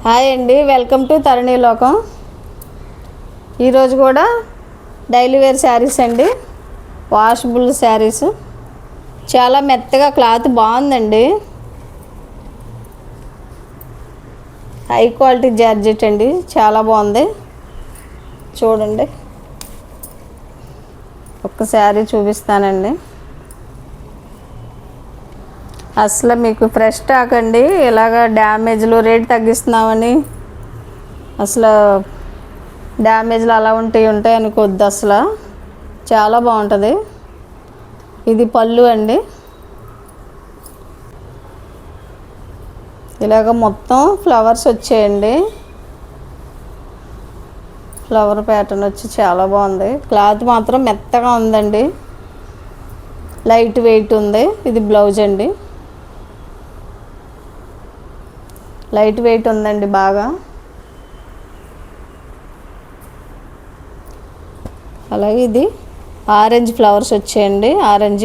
Hi అండి, welcome to Tharani లోకం. ఈరోజు కూడా డైలీ వేర్ శారీస్ అండి, వాషబుల్ శారీస్. చాలా మెత్తగా క్లాత్ బాగుందండి. హై క్వాలిటీ జార్జెట్ అండి, చాలా బాగుంది. చూడండి, ఒక్క శారీ చూపిస్తానండి. అసలు మీకు ఫ్రెష్ స్టాక్ అండి. ఇలాగ డ్యామేజ్లు రేట్ తగ్గిస్తున్నామని అసలు డ్యామేజ్లు అలా ఉంటాయి అనుకోవద్దు. అసలు చాలా బాగుంటుంది. ఇది పళ్ళు అండి. ఇలాగ మొత్తం ఫ్లవర్స్ వచ్చాయండి. ఫ్లవర్ ప్యాటర్న్ వచ్చి చాలా బాగుంది. క్లాత్ మాత్రం మెత్తగా ఉందండి, లైట్ వెయిట్ ఉంది. ఇది బ్లౌజ్ అండి, లైట్ వెయిట్ ఉందండి బాగా. అలాగే ఇది ఆరెంజ్ ఫ్లవర్స్ వచ్చాయండి, ఆరెంజ్.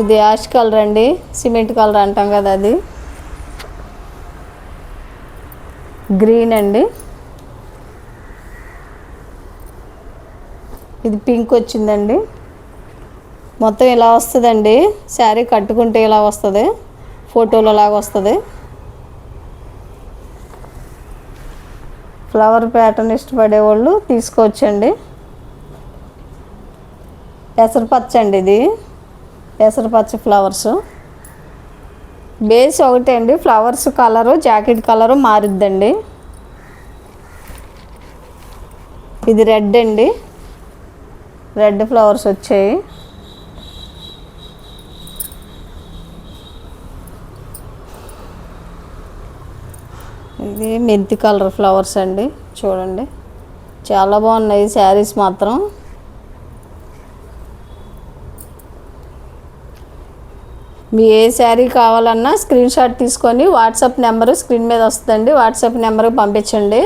ఇది యాష్ కలర్ అండి, సిమెంట్ కలర్ అంటాం కదా అది. గ్రీన్ అండి. ఇది పింక్ వచ్చిందండి. మొత్తం ఇలా వస్తుందండి. శారీ కట్టుకుంటే ఇలా వస్తుంది, ఫోటోలో లాగా వస్తుంది. ఫ్లవర్ ప్యాటర్న్ ఇష్టపడే వాళ్ళు తీసుకోవచ్చండి. పెసరపచ్చ అండి, ఇది పెసరపచ్చ ఫ్లవర్స్. బేస్ ఒకటే అండి, ఫ్లవర్స్ కలరు జాకెట్ కలరు మారుద్దండి. ఇది రెడ్ అండి, రెడ్ ఫ్లవర్స్ వచ్చాయి. ఇది మెంతి కలర్ ఫ్లవర్స్ అండి. చూడండి, చాలా బాగున్నాయి శారీస్ మాత్రం. మీ ఏ శారీ కావాలన్నా స్క్రీన్ షాట్ తీసుకొని వాట్సాప్ నెంబరు స్క్రీన్ మీద వస్తుందండి, వాట్సాప్ నెంబర్కి పంపించండి.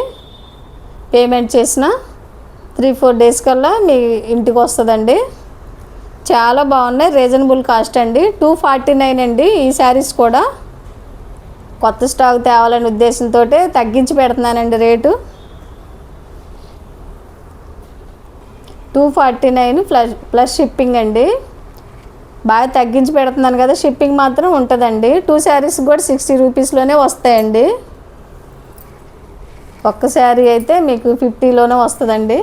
పేమెంట్ చేసిన 3-4 డేస్ కల్లా మీ ఇంటికి వస్తుందండి. చాలా బాగున్నాయి, రీజనబుల్ కాస్ట్ అండి. 249 అండి ఈ శారీస్ కూడా. కొత్త స్టాక్ తేవాలనే ఉద్దేశంతో తగ్గించి పెడుతున్నానండి రేటు. 249 ప్లస్ షిప్పింగ్ అండి. బాగా తగ్గించి పెడుతున్నాను కదా, షిప్పింగ్ మాత్రం ఉంటుందండి. 2 శారీస్ కూడా 60 రూపీస్లోనే వస్తాయండి. ఒక్క శారీ అయితే మీకు 50లోనే వస్తుందండి.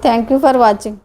Thank you for watching.